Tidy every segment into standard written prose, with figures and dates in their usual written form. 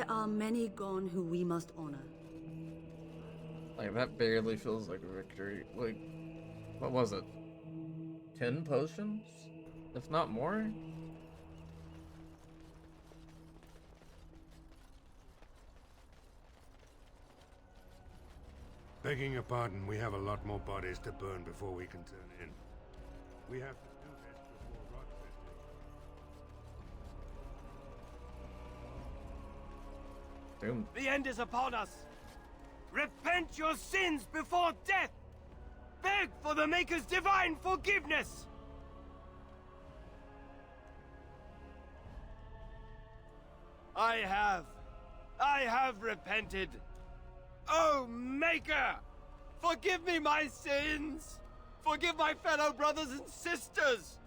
There are many gone who we must honor. Like, that barely feels like a victory. Like, what was it? 10 potions? If not more? Begging your pardon, we have a lot more bodies to burn before we can turn in. We have to do this before Rochester. Doom. The end is upon us! Repent your sins before death! Beg for the Maker's divine forgiveness! I have repented. Oh, Maker! Forgive me my sins! Forgive my fellow brothers and sisters!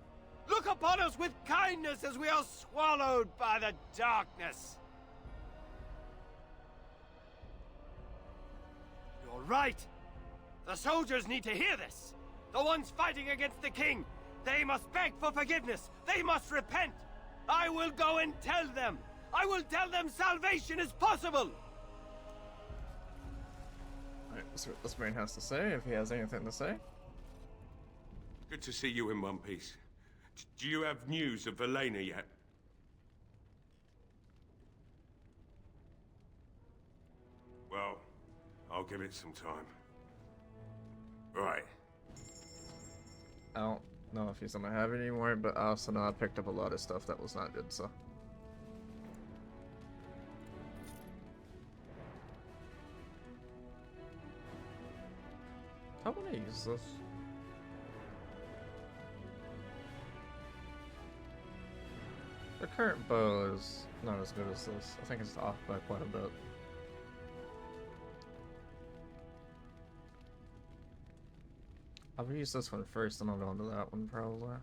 Look upon us with kindness as we are swallowed by the darkness! You're right! The soldiers need to hear this! The ones fighting against the king! They must beg for forgiveness! They must repent! I will go and tell them! I will tell them salvation is possible! Alright, let's see what this man has to say, if he has anything to say. Good to see you in one piece. Do you have news of Velena yet? Well, I'll give it some time. Right. I don't know if he's gonna have it anymore, but I also know I picked up a lot of stuff that was not good, so. How would I use this? The current bow is not as good as this. I think it's off by quite a bit. I'll use this one first, and I'll go into that one probably.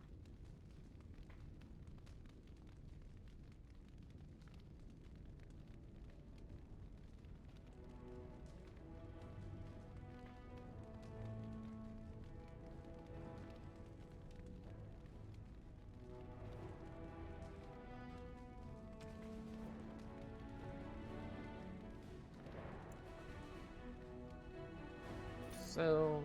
So,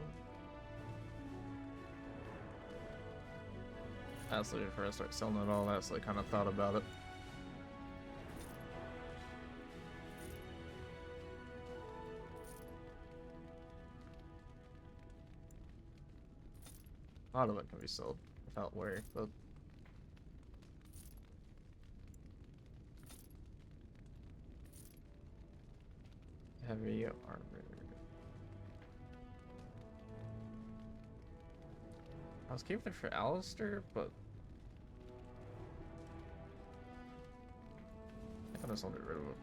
honestly, before I start selling it all, I actually kind of thought about it. A lot of it can be sold without worry, but heavy armor. I was keeping it for Alistair, but I think I just want to get rid of it.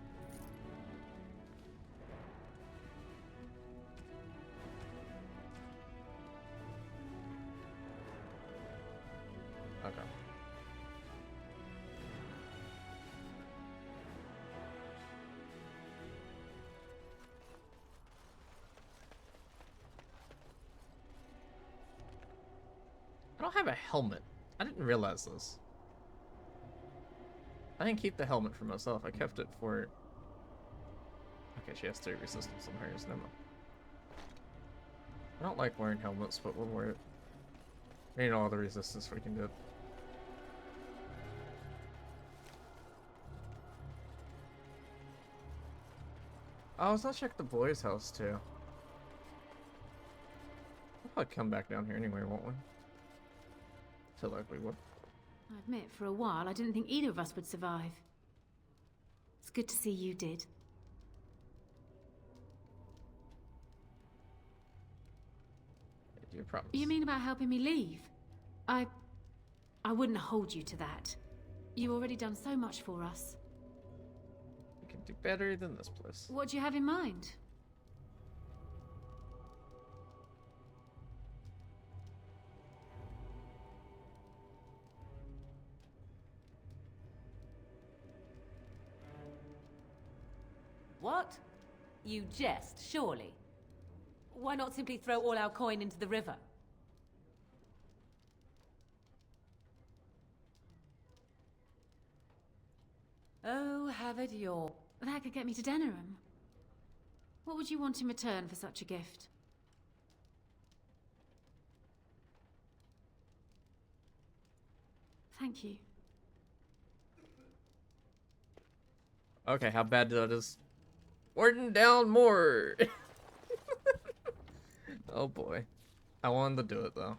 Okay. I don't have a helmet. I didn't realize this. I didn't keep the helmet for myself. I kept it for... Okay, she has 3 resistance on hers. Never mind. I don't like wearing helmets, but we'll wear it. We need all the resistance we can get. Oh, let's not check the boys' house too. We'll probably come back down here anyway, won't we? Feel like we would. I admit, for a while, I didn't think either of us would survive. It's good to see you did. I do promise. You mean about helping me leave? I wouldn't hold you to that. You've already done so much for us. We can do better than this place. What do you have in mind? What? You jest, surely. Why not simply throw all our coin into the river? Oh, have it your... That could get me to Denerim. What would you want in return for such a gift? Thank you. Okay, how bad did I just... Warden down more! Oh boy. I wanted to do it though.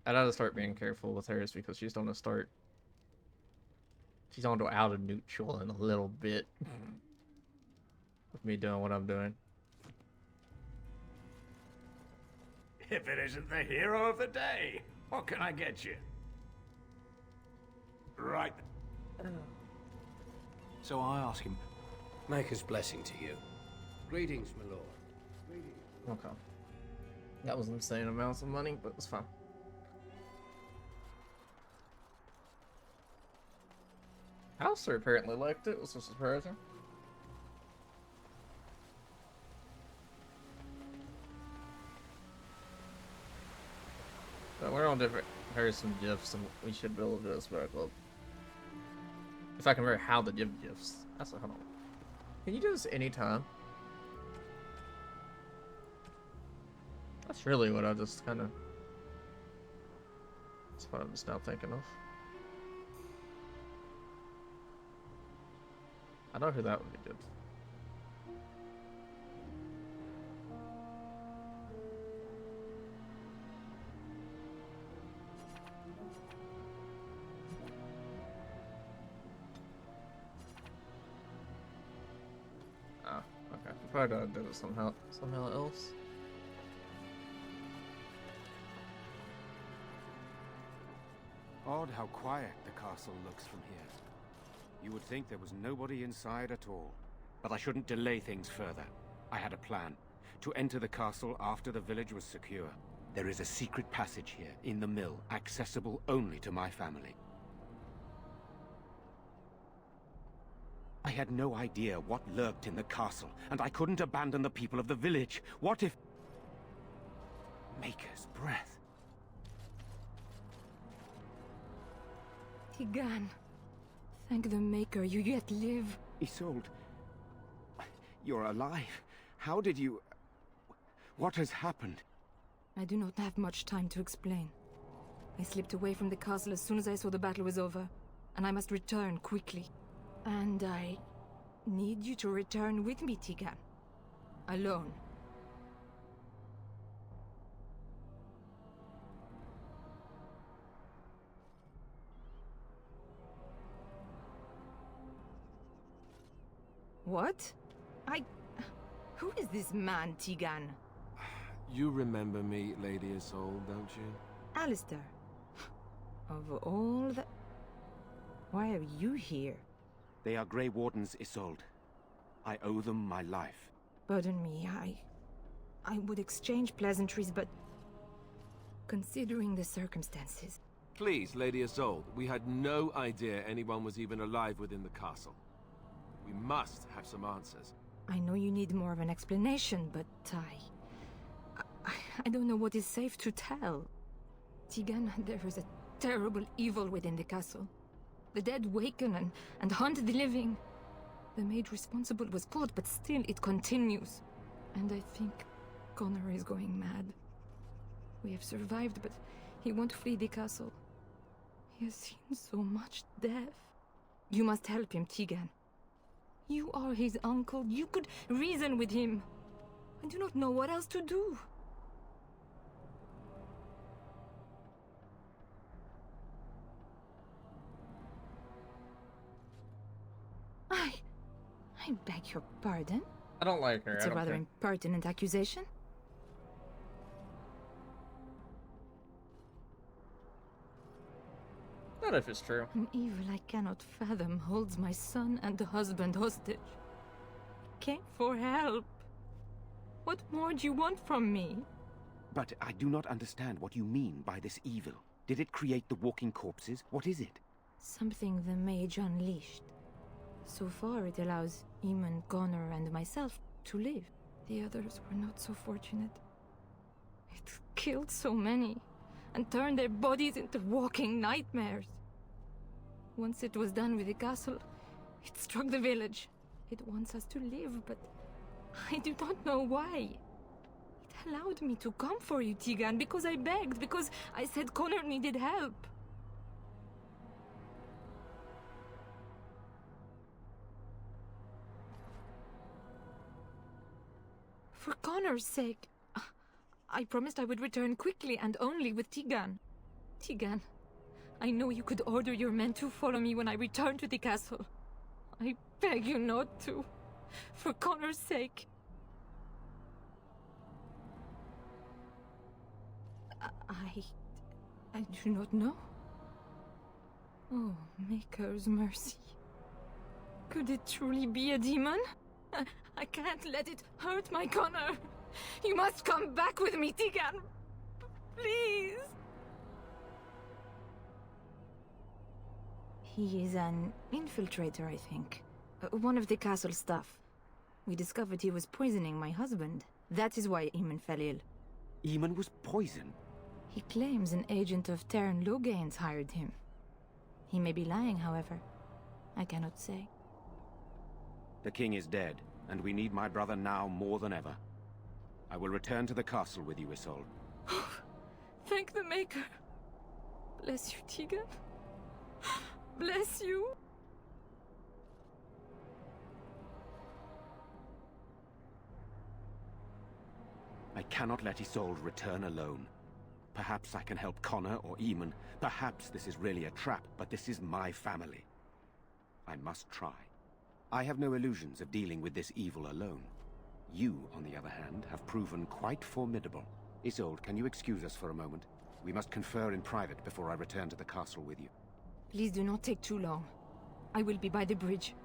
I gotta start being careful with hers because she's gonna start... She's on to out of neutral in a little bit. With me doing what I'm doing. If it isn't the hero of the day, what can I get you? Right. So I ask him, Maker's blessing to you. Greetings, my lord. Okay. That was insane amounts of money, but it's fine. Hauser apparently liked it, which was surprising. But we're on different comparison gifs, and we should be able to do this back up. If I can remember how to give gifts. That's hold on. Can you do this anytime? That's really what I just kind of... That's what I'm just now thinking of. I know who that would be good. Ah, okay. Probably gotta do it somehow else. Odd how quiet the castle looks from here. You would think there was nobody inside at all. But I shouldn't delay things further. I had a plan. To enter the castle after the village was secure. There is a secret passage here, in the mill, accessible only to my family. I had no idea what lurked in the castle, and I couldn't abandon the people of the village. What if... Maker's breath. Tigan, thank the Maker, you yet live. Isolde, you're alive. How did you... What has happened? I do not have much time to explain. I slipped away from the castle as soon as I saw the battle was over, and I must return quickly. And I need you to return with me, Tigan. Alone. What? Who is this man, Tigan? You remember me, Lady Isolde, don't you? Alistair. Of all the... Why are you here? They are Grey Wardens, Isolde. I owe them my life. Pardon me, I would exchange pleasantries, but... Considering the circumstances... Please, Lady Isolde, we had no idea anyone was even alive within the castle. We must have some answers. I know you need more of an explanation, but I don't know what is safe to tell. Tigan, there is a terrible evil within the castle. The dead waken and haunt the living. The maid responsible was caught, but still it continues. And I think Connor is going mad. We have survived, but he won't flee the castle. He has seen so much death. You must help him, Tigan. You are his uncle. You could reason with him. I do not know what else to do. I beg your pardon? I don't like her. It's a rather impertinent accusation. Not if it's true. An evil I cannot fathom holds my son and the husband hostage. I came for help. What more do you want from me? But I do not understand what you mean by this evil. Did it create the walking corpses? What is it? Something the mage unleashed. So far, it allows Eamon, Connor, and myself to live. The others were not so fortunate. It killed so many, and turned their bodies into walking nightmares. Once it was done with the castle, It struck the village. It wants us to live, but I do not know why. It allowed me to come for you, Tegan, because I begged, because I said Connor needed help. For Connor's sake, I promised I would return quickly and only with Tegan. Tegan, I know you could order your men to follow me when I return to the castle. I beg you not to. For Connor's sake. I do not know. Oh, Maker's mercy. Could it truly be a demon? I can't let it hurt my Connor. You must come back with me, Tegan. Please. He is an infiltrator, I think. One of the castle staff. We discovered he was poisoning my husband. That is why Eamon fell ill. Eamon was poisoned? He claims an agent of Terran Logains hired him. He may be lying, however. I cannot say. The king is dead, and we need my brother now more than ever. I will return to the castle with you, Isolde. Thank the Maker. Bless you, Tegan. Bless you. I cannot let Isolde return alone. Perhaps I can help Connor or Eamon. Perhaps this is really a trap, but this is my family. I must try. I have no illusions of dealing with this evil alone. You, on the other hand, have proven quite formidable. Isolde, can you excuse us for a moment? We must confer in private before I return to the castle with you. Please do not take too long. I will be by the bridge.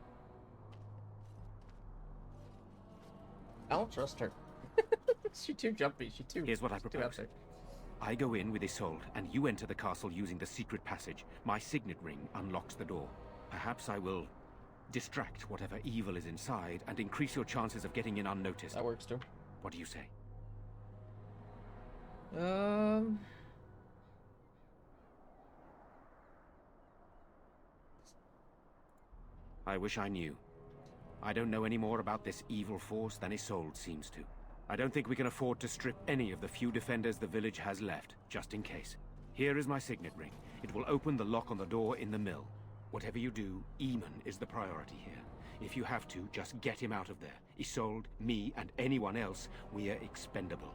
I don't trust her. She's too jumpy. Here's what I too propose. out there. I go in with Isolde, and you enter the castle using the secret passage. My signet ring unlocks the door. Perhaps I will distract whatever evil is inside and increase your chances of getting in unnoticed. That works too. What do you say? I wish I knew. I don't know any more about this evil force than Isolde seems to. I don't think we can afford to strip any of the few defenders the village has left, just in case. Here is my signet ring. It will open the lock on the door in the mill. Whatever you do, Eamon is the priority here. If you have to, just get him out of there. Isolde, me, and anyone else, we are expendable.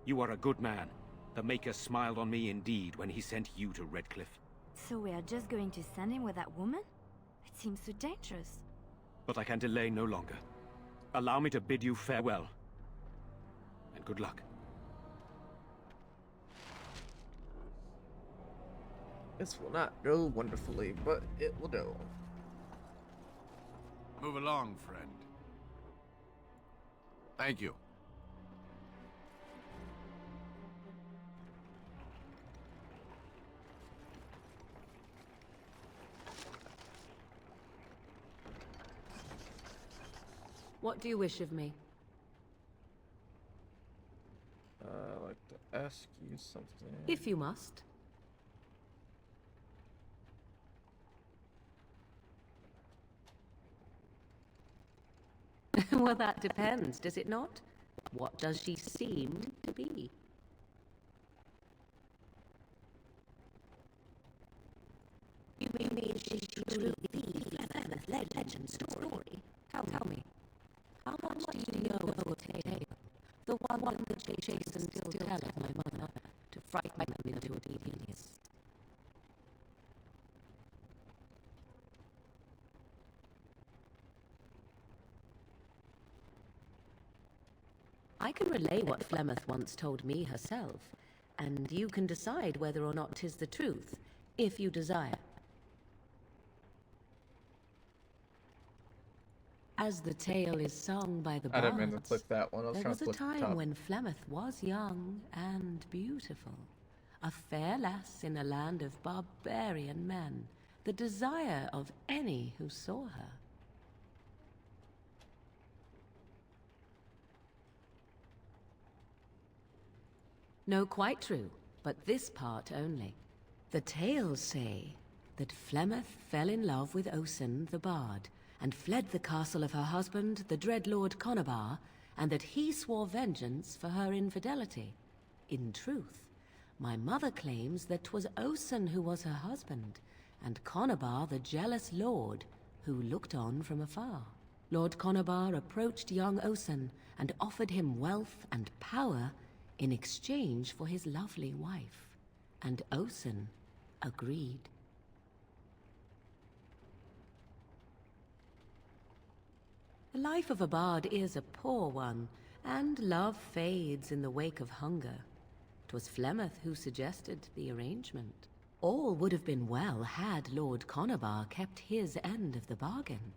You are a good man. The Maker smiled on me indeed when he sent you to Redcliffe. So we are just going to send him with that woman? It seems so dangerous. But I can delay no longer. Allow me to bid you farewell. And good luck. This will not go wonderfully, but it will go. Move along, friend. Thank you. What do you wish of me? I'd like to ask you something. If you must. Well, that depends, does it not? What does she seem to be? You mean she truly the legend story? Tell me. How much do you know of the tale? The one that Jason still tells my mother to frighten them into obedience. I can relay what Flemeth once told me herself, and you can decide whether or not 'tis the truth, if you desire. As the tale is sung by the I didn't mean to bards, click that one. I was there trying was to a click the time top. when Flemeth was young and beautiful. a fair lass in a land of barbarian men, the desire of any who saw her. No, quite true, but this part only. The tales say that Flemeth fell in love with Osen the Bard, and fled the castle of her husband, the Dreadlord Conobar, and that he swore vengeance for her infidelity. In truth, my mother claims that 'twas Osen who was her husband, and Conobar the jealous lord, who looked on from afar. Lord Conobar approached young Osen, and offered him wealth and power in exchange for his lovely wife, and Osen agreed. The life of a bard is a poor one, and love fades in the wake of hunger. 'Twas Flemeth who suggested the arrangement. All would have been well had Lord Conobar kept his end of the bargain.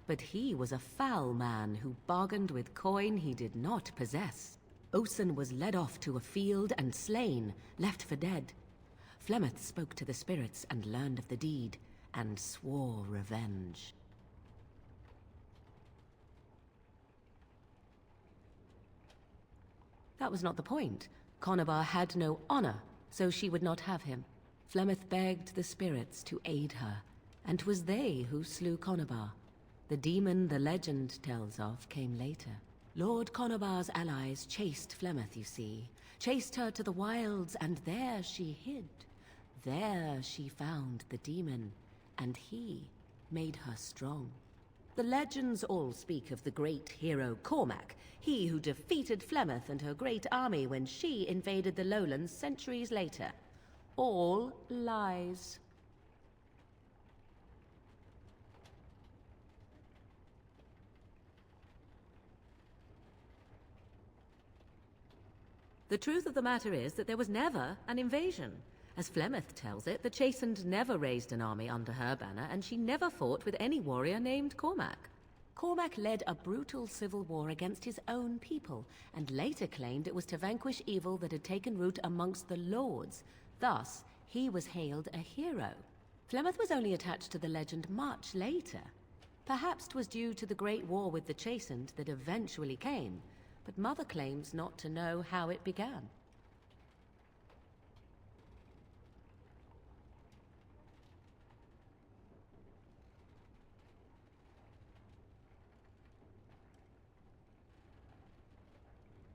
But he was a foul man who bargained with coin he did not possess. Osen was led off to a field and slain, left for dead. Flemeth spoke to the spirits and learned of the deed, and swore revenge. That was not the point. Conobar had no honor, so she would not have him. Flemeth begged the spirits to aid her, and 'twas they who slew Conobar. The demon the legend tells of came later. Lord Conobar's allies chased Flemeth, you see. Chased her to the wilds, and there she hid. There she found the demon, and he made her strong. The legends all speak of the great hero Cormac, he who defeated Flemeth and her great army when she invaded the lowlands centuries later. All lies. The truth of the matter is that there was never an invasion. As Flemeth tells it, the Chastened never raised an army under her banner, and she never fought with any warrior named Cormac. Cormac led a brutal civil war against his own people, and later claimed it was to vanquish evil that had taken root amongst the lords. Thus, he was hailed a hero. Flemeth was only attached to the legend much later. Perhaps 'twas due to the great war with the Chastened that eventually came, but Mother claims not to know how it began.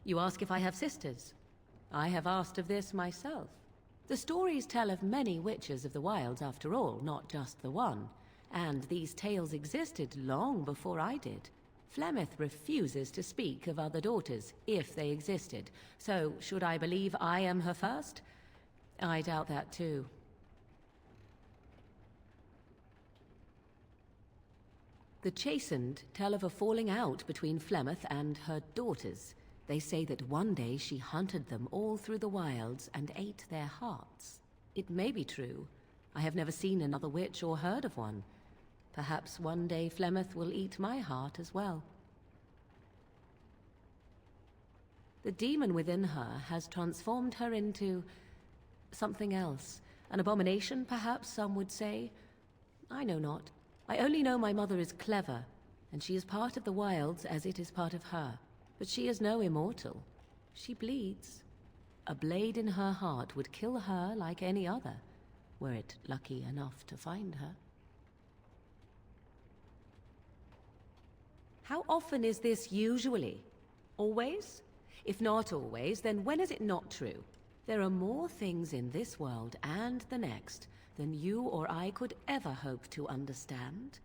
You ask if I have sisters. I have asked of this myself. The stories tell of many witches of the wilds after all, not just the one. And these tales existed long before I did. Flemeth refuses to speak of other daughters, if they existed. So, should I believe I am her first? I doubt that too. The Chastened tell of a falling out between Flemeth and her daughters. They say that one day she hunted them all through the wilds and ate their hearts. It may be true. I have never seen another witch or heard of one. Perhaps one day Flemeth will eat my heart as well. The demon within her has transformed her into something else. An abomination, perhaps some would say. I know not. I only know my mother is clever, and she is part of the wilds as it is part of her. But she is no immortal. She bleeds. A blade in her heart would kill her like any other, were it lucky enough to find her. How often is this usually? Always? If not always, then when is it not true? There are more things in this world and the next than you or I could ever hope to understand.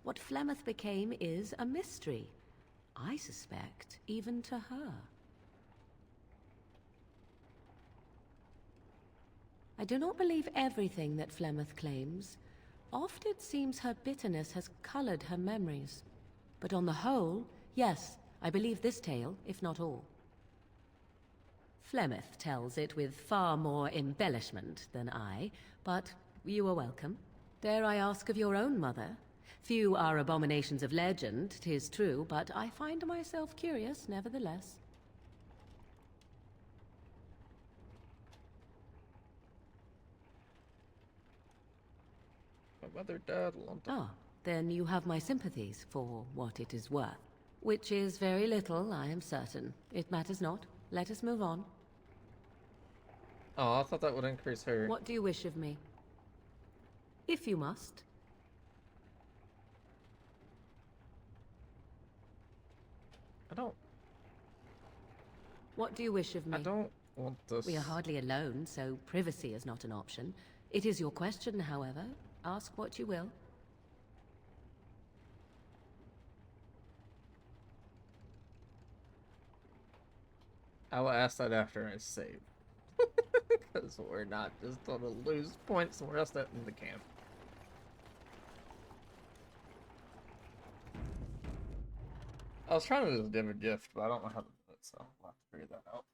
What Flemeth became is a mystery. I suspect, even to her. I do not believe everything that Flemeth claims. Oft it seems her bitterness has colored her memories. But on the whole, yes, I believe this tale, if not all. Flemeth tells it with far more embellishment than I, but you are welcome. Dare I ask of your own mother? Few are abominations of legend, 'tis true, but I find myself curious nevertheless. mother died a long time. Ah, then you have my sympathies for what it is worth. Which is very little, I am certain. It matters not. Let us move on. Oh, I thought that would increase her. What do you wish of me? If you must. I don't. What do you wish of me? I don't want this. We are hardly alone, so privacy is not an option. It is your question, however. Ask what you will. I will ask that after I save. Because we're not just gonna lose points and rest that in the camp. I was trying to do a gift, but I don't know how to do it, so I'll have to figure that out.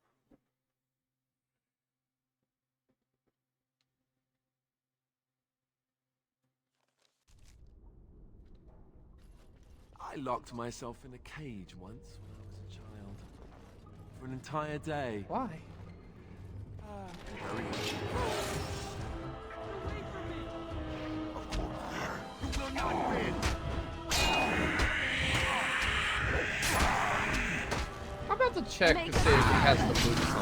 I locked myself in a cage once when I was a child. For an entire day. Why? How about to check to see if he has the boots on?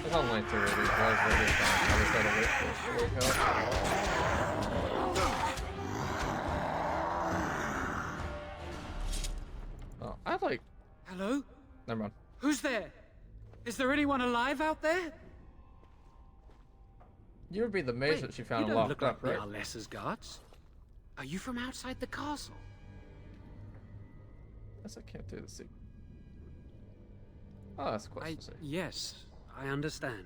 It's on like 2 of these guys, but it's fine. I just gotta wait for it to wake up. Oh, I like. Hello? Never mind. Who's there? Is there anyone alive out there? You would be the mage that she found you don't locked look up, like right? the Arlessa's guards. Are you from outside the castle? Yes, I can't do the secret. Oh, that's a question. Yes, I understand.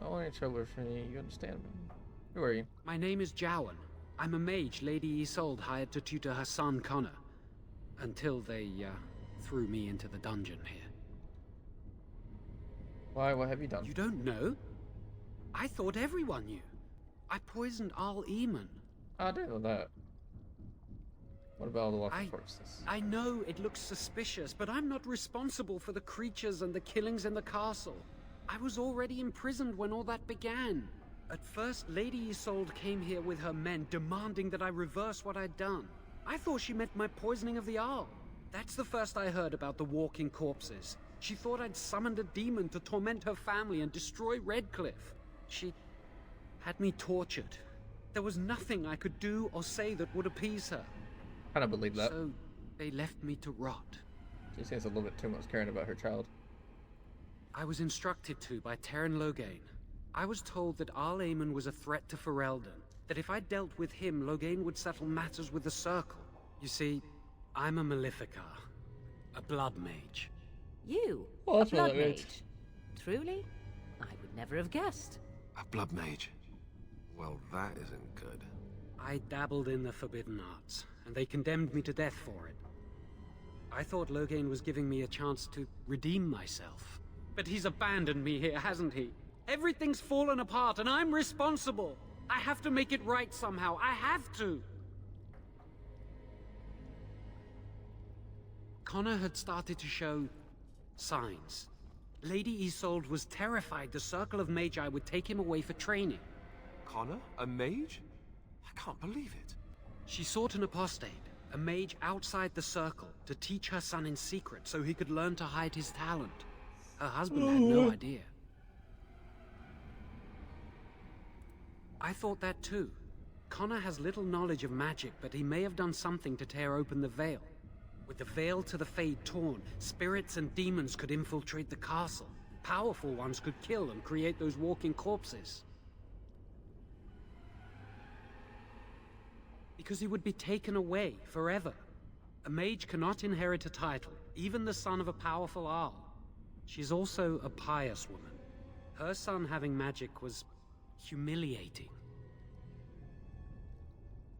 I want any trouble for me. You understand me? Who are you? My name is Jowan. I'm a mage Lady Isolde hired to tutor her son Connor. Until they, threw me into the dungeon here. Why? What have you done? You don't know? I thought everyone knew. I poisoned Al Eamon. I didn't know that. What about all the walking corpses? I know it looks suspicious, but I'm not responsible for the creatures and the killings in the castle. I was already imprisoned when all that began. At first, Lady Isolde came here with her men, demanding that I reverse what I'd done. I thought she meant my poisoning of the Arl. That's the first I heard about the walking corpses. She thought I'd summoned a demon to torment her family and destroy Redcliffe. She had me tortured. There was nothing I could do or say that would appease her. I don't believe that. So they left me to rot. She seems a little bit too much caring about her child. I was instructed to by Teyrn Loghain. I was told that Arl Eamon was a threat to Ferelden, that if I dealt with him, Loghain would settle matters with the Circle. You see, I'm a Maleficar, a blood mage. You? Oh, a that's blood what that means. mage? Truly? I would never have guessed. A blood mage? Well, that isn't good. I dabbled in the forbidden arts, and they condemned me to death for it. I thought Loghain was giving me a chance to redeem myself. But he's abandoned me here, hasn't he? Everything's fallen apart, and I'm responsible! I have to make it right somehow. I have to! Connor had started to show signs. Lady Isolde was terrified the Circle of Magi would take him away for training. Connor? A mage? I can't believe it. She sought an apostate, a mage outside the Circle, to teach her son in secret so he could learn to hide his talent. Her husband had no idea. I thought that too. Connor has little knowledge of magic, but he may have done something to tear open the veil. With the veil to the Fade torn, spirits and demons could infiltrate the castle. Powerful ones could kill and create those walking corpses. Because he would be taken away forever. A mage cannot inherit a title, even the son of a powerful Arl. She's also a pious woman. Her son having magic was humiliating.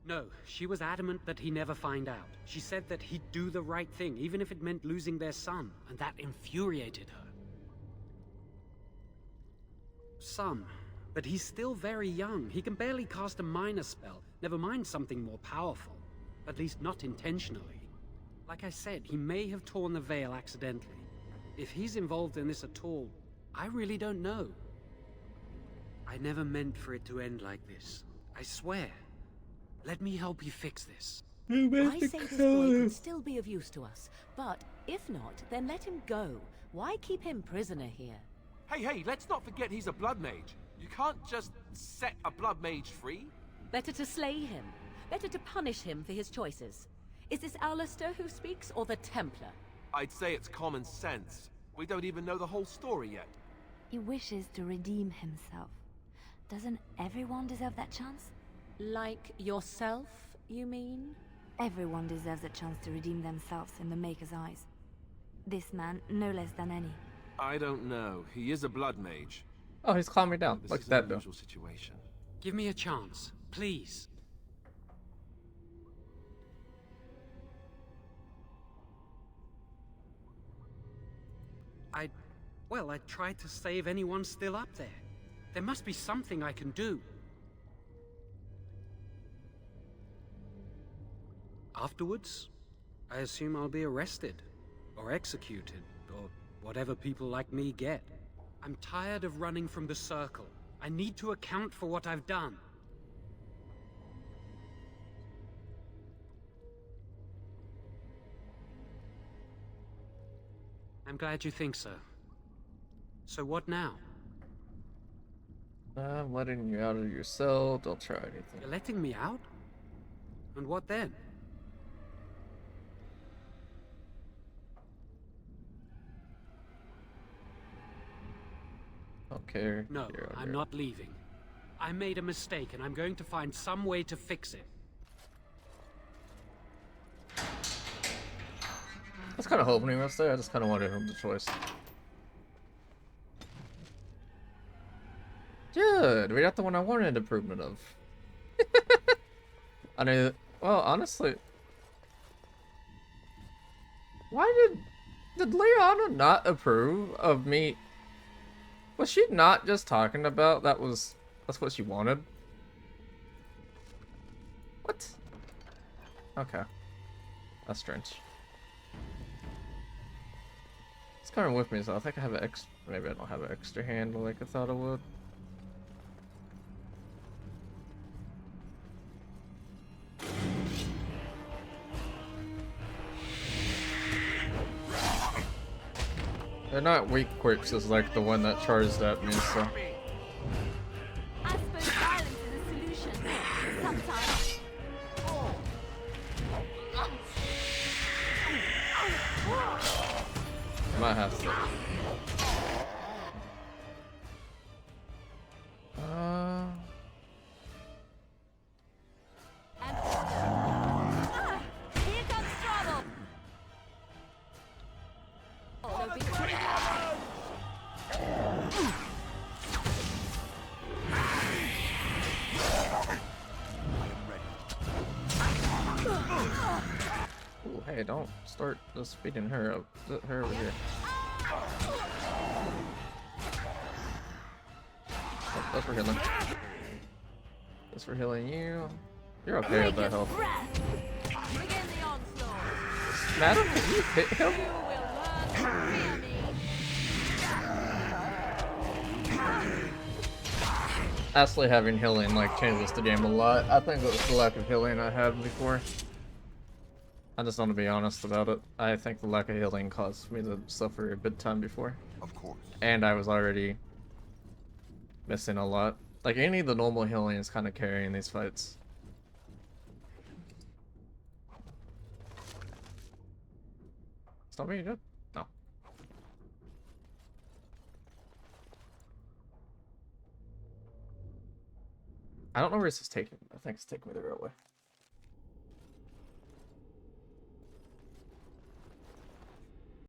No, she was adamant that he never find out. She said that he'd do the right thing, even if it meant losing their son, and that infuriated her. Some, but he's still very young. He can barely cast a minor spell, never mind something more powerful. At least not intentionally. Like I said, he may have torn the veil accidentally. If he's involved in this at all, I really don't know. I never meant for it to end like this. I swear. Let me help you fix this. I say this boy could still be of use to us, but if not, then let him go. Why keep him prisoner here? Hey, let's not forget he's a blood mage. You can't just set a blood mage free. Better to slay him. Better to punish him for his choices. Is this Alistair who speaks, or the Templar? I'd say it's common sense. We don't even know the whole story yet. He wishes to redeem himself. Doesn't everyone deserve that chance? Like yourself, you mean? Everyone deserves a chance to redeem themselves in the Maker's eyes. This man, no less than any. I don't know. He is a blood mage. Oh, he's calming down. This Look is at that an though. unusual situation. Give me a chance, please. I tried to save anyone still up there. There must be something I can do. Afterwards, I assume I'll be arrested, or executed, or whatever people like me get. I'm tired of running from the Circle. I need to account for what I've done. I'm glad you think so. So what now? I'm letting you out of your cell. Don't try anything. You're letting me out? And what then? Okay. No, I'm not leaving. I made a mistake, and I'm going to find some way to fix it. I was kind of hoping he was there. I just kind of wanted him the choice. Good. We got the one I wanted improvement of. I mean, well, honestly, why did Liana not approve of me? Was she not just talking about that's what she wanted? What? Okay. That's strange. It's coming with me, so I think I have an maybe I don't have an extra handle like I thought I would. They're not weak quicks as like the one that charged at me, so. I suppose violence is a solution. Sometimes. I might have to. Here comes trouble. So be quick. Ooh, hey, don't start just beating her up. Her over here. Oh, that's for healing. That's for healing you. You're okay with that health. Begin the onslaught. Madam, can you hit him? You will learn to fear me. Actually, having healing like changes the game a lot. I think it was the lack of healing I had before. I just want to be honest about it. I think the lack of healing caused me to suffer a bit time before. Of course. And I was already missing a lot. Like any of the normal healing is kind of carrying these fights. Stop being good? No. I don't know where this is taking me. I think it's taking me the real way.